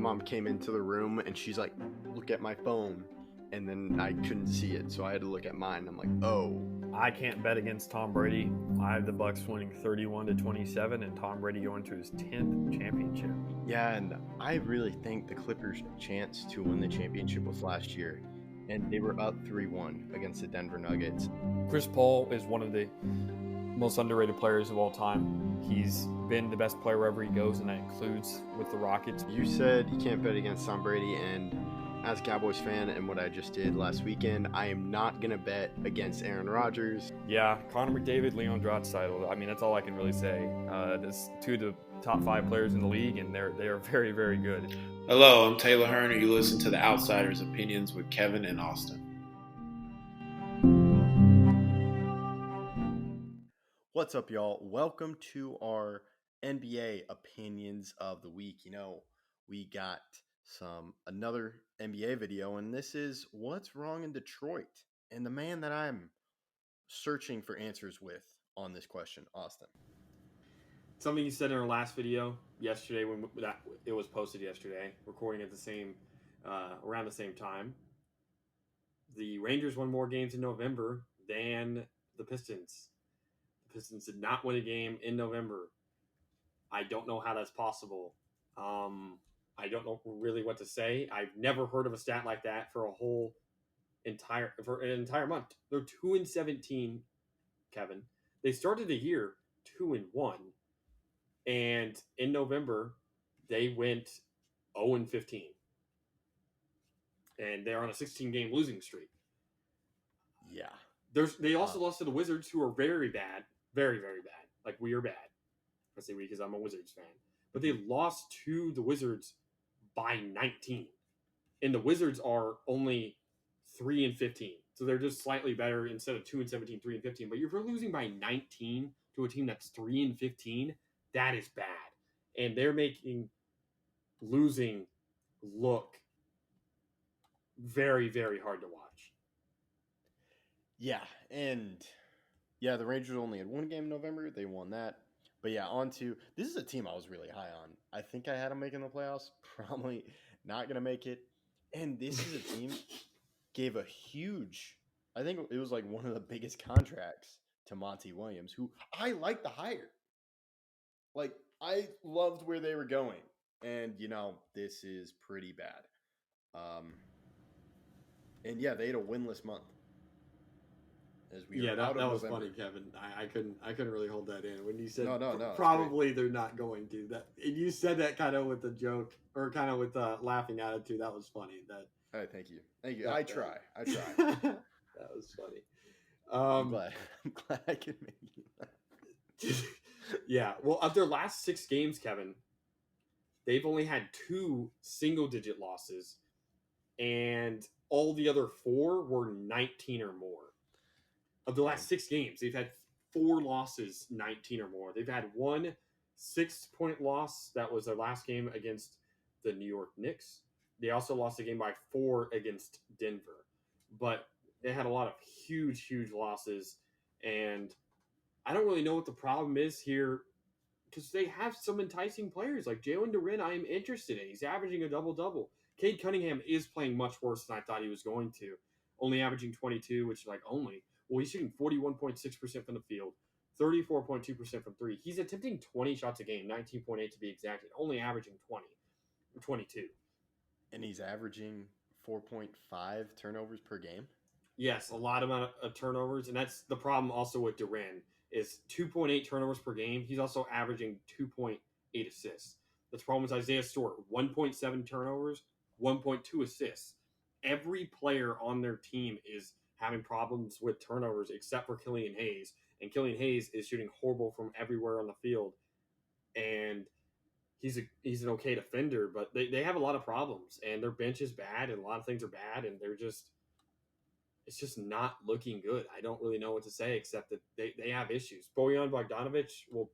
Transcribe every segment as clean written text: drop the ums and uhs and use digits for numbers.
mom came into the room and she's like, look at my phone. And then I couldn't see it, so I had to look at mine. I'm like, oh. I can't bet against Tom Brady. I have the Bucks winning 31-27 and Tom Brady going to his 10th championship. Yeah, and I really think the Clippers' chance to win the championship was last year. And they were up 3-1 against the Denver Nuggets. Chris Paul is one of the most underrated players of all time. He's been the best player wherever he goes, and that includes with the Rockets. You said you can't bet against Tom Brady, and as a Cowboys fan and what I just did last weekend, I am not going to bet against Aaron Rodgers. Yeah, Connor McDavid, Leon Draisaitl. I mean, that's all I can really say. There's two of the top 5 players in the league, and they are very, very good. Hello, I'm Taylor Hearn, and you listen to The Outsiders' Opinions with Kevin and Austin. What's up, y'all? Welcome to our NBA Opinions of the Week. You know, we got another NBA video, and this is what's wrong in Detroit, and the man that I'm searching for answers with on this question, Austin. Something you said in our last video yesterday, when it was posted yesterday, recording at the same around the same time. The Rangers won more games in November than the Pistons. The Pistons did not win a game in November. I don't know how that's possible. I don't know really what to say. I've never heard of a stat like that for an entire month. They're 2-17, Kevin. They started the year 2-1, and in November they went 0-15, and they're on a 16-game losing streak. Yeah. They also lost to the Wizards, who are very bad, very, very bad. Like, we are bad. I say we because I'm a Wizards fan. But they lost to the Wizards by 19. And the Wizards are only 3-15. So they're just slightly better instead of 2-17, 3-15. But if you're losing by 19 to a team that's 3-15, that is bad. And they're making losing look very, very hard to watch. Yeah, and yeah, the Rangers only had one game in November. They won that. But yeah, this is a team I was really high on. I think I had them making the playoffs. Probably not going to make it. And this is a team gave a huge, I think it was like one of the biggest contracts to Monty Williams, who I like the hire. Like, I loved where they were going. And, this is pretty bad. And yeah, they had a winless month. That was funny, Kevin. I couldn't really hold that in when you said no, probably they're not going to. That, and you said that kind of with a joke or kind of with a laughing attitude. That was funny. All right, thank you. I try. That was funny. I'm glad I can make you laugh. Yeah. Well, of their last 6 games, Kevin, they've only had 2 single-digit losses, and all the other 4 were 19 or more. Of the last 6 games, they've had 4 losses, 19 or more. They've had 1 6-point loss. That was their last game against the New York Knicks. They also lost a game by 4 against Denver. But they had a lot of huge, huge losses. And I don't really know what the problem is here, because they have some enticing players. Like Jalen Duren, I am interested in. He's averaging a double-double. Cade Cunningham is playing much worse than I thought he was going to. Only averaging 22, which is like only. Well, he's shooting 41.6% from the field, 34.2% from 3. He's attempting 20 shots a game, 19.8 to be exact, and only averaging 22. And he's averaging 4.5 turnovers per game? Yes, a lot amount of turnovers, and that's the problem also with Duren, is 2.8 turnovers per game. He's also averaging 2.8 assists. The problem is Isaiah Stewart, 1.7 turnovers, 1.2 assists. Every player on their team is having problems with turnovers except for Killian Hayes. And Killian Hayes is shooting horrible from everywhere on the field. And he's an okay defender, but they have a lot of problems. And their bench is bad, and a lot of things are bad, and it's just not looking good. I don't really know what to say except that they have issues. Bojan Bogdanovic will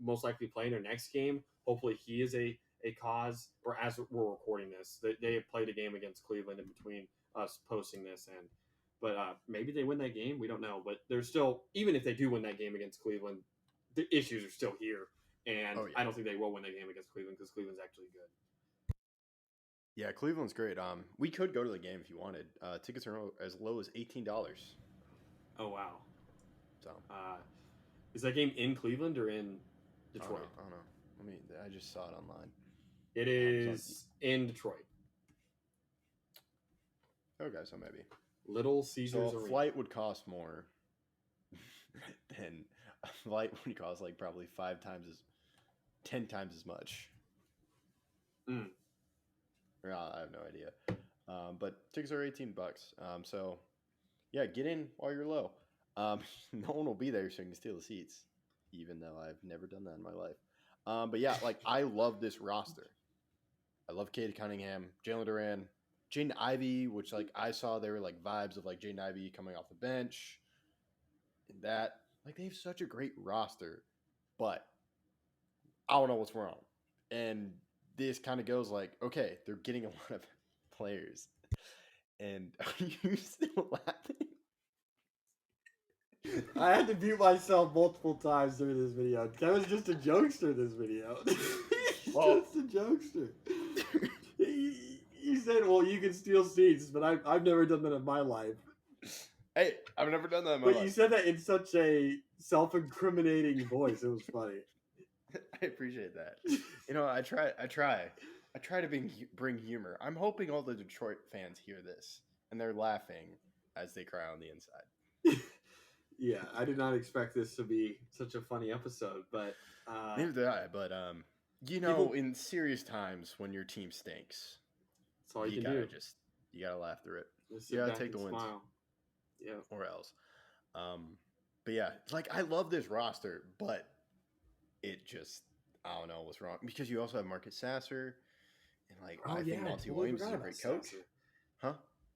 most likely play in their next game. Hopefully he is a cause, or as we're recording this, they have played a game against Cleveland in between us posting this, but maybe they win that game. We don't know, but there's still, even if they do win that game against Cleveland, the issues are still here, and I don't think they will win that game against Cleveland because Cleveland's actually good. Yeah, Cleveland's great. We could go to the game if you wanted. Tickets are as low as $18. Oh wow. So Is that game in Cleveland or in I don't Detroit? know. I don't know. I just saw it online. It is in Detroit. Okay, so maybe. Little Caesars So a Arena. flight would cost more than a flight would cost like probably 10 times as much. Mm. I have no idea. But tickets are $18. So yeah, get in while you're low. No one will be there, so you can steal the seats, even though I've never done that in my life. But yeah, like I love this roster. I love Cade Cunningham, Jalen Duran, Jaden Ivey, which like I saw there were like vibes of like Jaden Ivey coming off the bench. And that like they have such a great roster, but I don't know what's wrong. And this kind of goes like, okay, they're getting a lot of players. And are you still laughing? I had to mute myself multiple times during this video. Kevin's just a jokester in this video. He's just a jokester. He said, well, you can steal seats, but I've never done that in my life. Hey, I've never done that in my But life. you said that in such a self-incriminating voice. It was funny. I appreciate that. You know, I try to bring humor. I'm hoping all the Detroit fans hear this and they're laughing as they cry on the inside. Yeah, I did not expect this to be such a funny episode, but Neither did I. But you know, in serious times when your team stinks, that's all you can gotta do. You gotta laugh through it. Just You sit gotta back take the and wins, smile. Yeah. or else. But yeah, like I love this roster, but it just I don't know what's wrong because you also have Marcus Sasser, and like I think Monty Williams is a great coach. Sasser. Huh?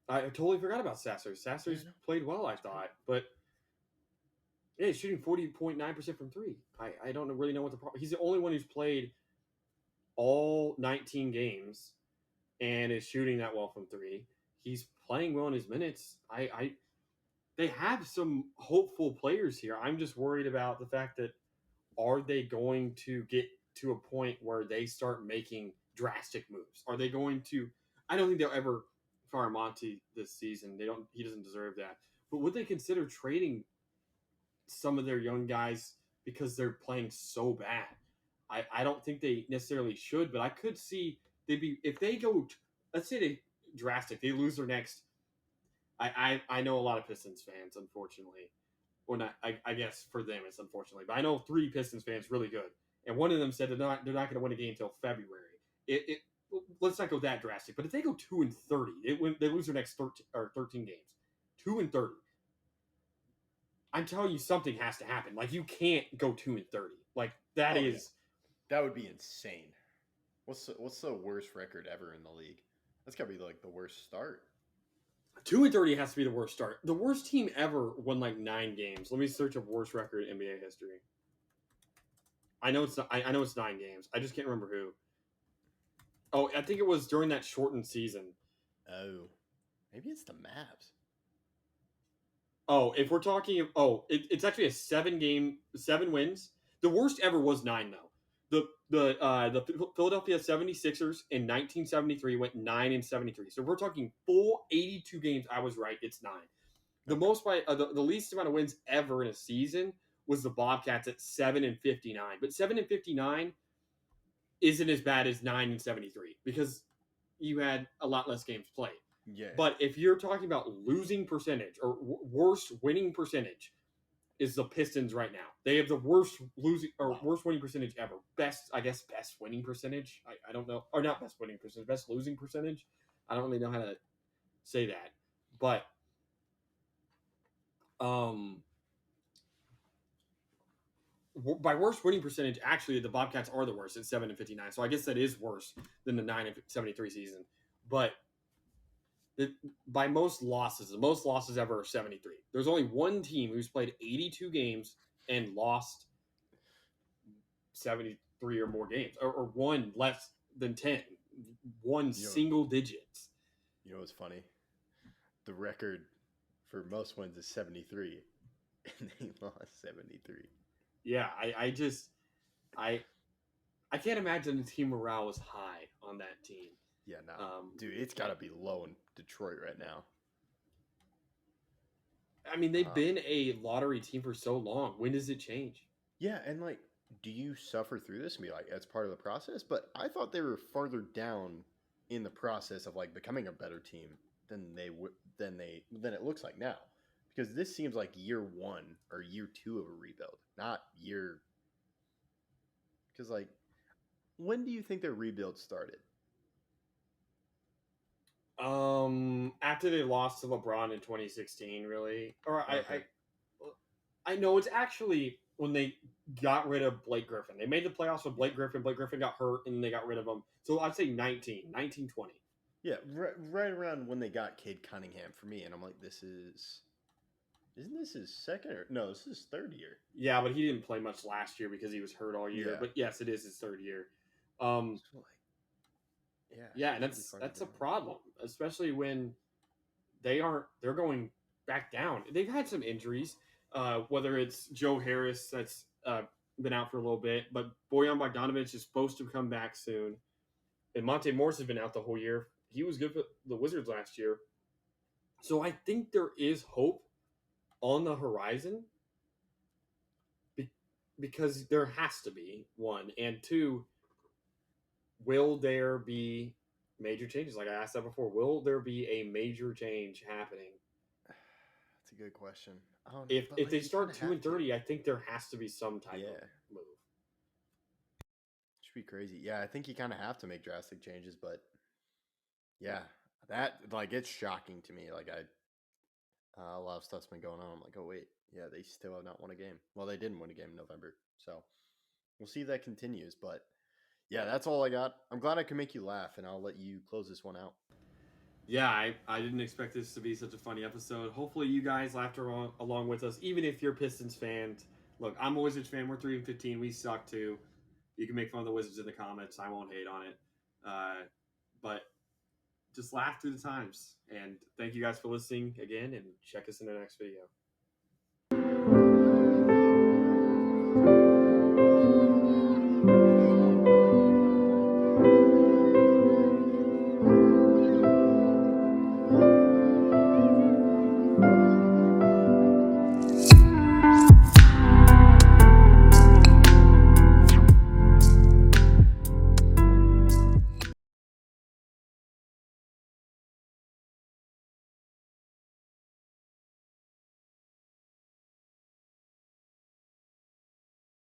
I totally forgot about Sasser. Sasser's played well, I thought, but yeah, he's shooting 40.9% from three. I don't really know what the problem. He's the only one who's played all 19 games and is shooting that well from three. He's playing well in his minutes. They have some hopeful players here. I'm just worried about the fact that are they going to get to a point where they start making drastic moves? Are they going to? I don't think they'll ever fire Monty this season. They don't. He doesn't deserve that. But would they consider trading some of their young guys because they're playing so bad? I don't think they necessarily should, but I could see they'd be if they go. Let's say they drastic. They lose their next. I know a lot of Pistons fans, unfortunately. Well, not I guess for them it's unfortunately, but I know 3 Pistons fans really good, and one of them said they're not going to win a game until February. Let's not go that drastic, but if they go 2-30, they lose their next 13 games, 2-30. I'm telling you, something has to happen. Like you can't go 2-30. Like that is. Yeah. That would be insane. What's the worst record ever in the league? That's got to be like the worst start. 2-30 has to be the worst start. The worst team ever won like 9 games. Let me search up worst record in NBA history. I know it's 9 games. I just can't remember who. Oh, I think it was during that shortened season. Oh, maybe it's the Mavs. Oh, if we're talking, it's actually a 7 wins. The worst ever was 9 though. The Philadelphia 76ers in 1973 went 9-73. So if we're talking full 82 games, I was right. It's 9. The most by the least amount of wins ever in a season was the Bobcats at 7-59. But 7-59 isn't as bad as 9-73 because you had a lot less games played. Yeah. But if you're talking about losing percentage or worst winning percentage, is the Pistons right now. They have the worst worst winning percentage ever. Best winning percentage. I don't know, or not best winning percentage, best losing percentage. I don't really know how to say that, but by worst winning percentage, actually the Bobcats are the worst at 7-59. So I guess that is worse than the 9-73 season. But by most losses, the most losses ever are 73. There's only one team who's played 82 games and lost 73 or more games, or won less than 10, single digits. You know what's funny? The record for most wins is 73, and they lost 73. Yeah, I can't imagine the team morale was high on that team. Yeah, no. Dude, it's got to be low in Detroit right now. I mean, they've been a lottery team for so long. When does it change? Yeah, and like, do you suffer through this and be like, that's part of the process? But I thought they were farther down in the process of like becoming a better team than than it looks like now. Because this seems like year 1 or year 2 of a rebuild, not year. Because like, when do you think their rebuild started? After they lost to LeBron in 2016, really, or Okay. I know it's actually when they got rid of Blake Griffin. They made the playoffs with Blake Griffin. Blake Griffin got hurt, and they got rid of him. So I'd say 1920. Yeah, right around when they got Cade Cunningham for me, and I'm like, isn't this his second or no? This is his third year. Yeah, but he didn't play much last year because he was hurt all year. Yeah. But yes, it is his third year. So like, Yeah, and that's a problem, especially when they're going back down. They've had some injuries, whether it's Joe Harris that's been out for a little bit, but Bojan Bogdanovic is supposed to come back soon, and Monte Morris has been out the whole year. He was good for the Wizards last year, so I think there is hope on the horizon. Because there has to be one, and two, will there be major changes? Like I asked that before, will there be a major change happening? That's a good question. If they start 2-30, I think there has to be some type of move. Should be crazy. Yeah, I think you kind of have to make drastic changes, but yeah, that like it's shocking to me. Like a lot of stuff's been going on. I'm like, oh wait, yeah, they still have not won a game. Well, they didn't win a game in November, so we'll see if that continues. But yeah, that's all I got. I'm glad I could make you laugh, and I'll let you close this one out. Yeah, I didn't expect this to be such a funny episode. Hopefully, you guys laughed along with us, even if you're Pistons fans. Look, I'm a Wizards fan. We're 3-15. We suck too. You can make fun of the Wizards in the comments. I won't hate on it. But just laugh through the times. And thank you guys for listening again, and check us in the next video.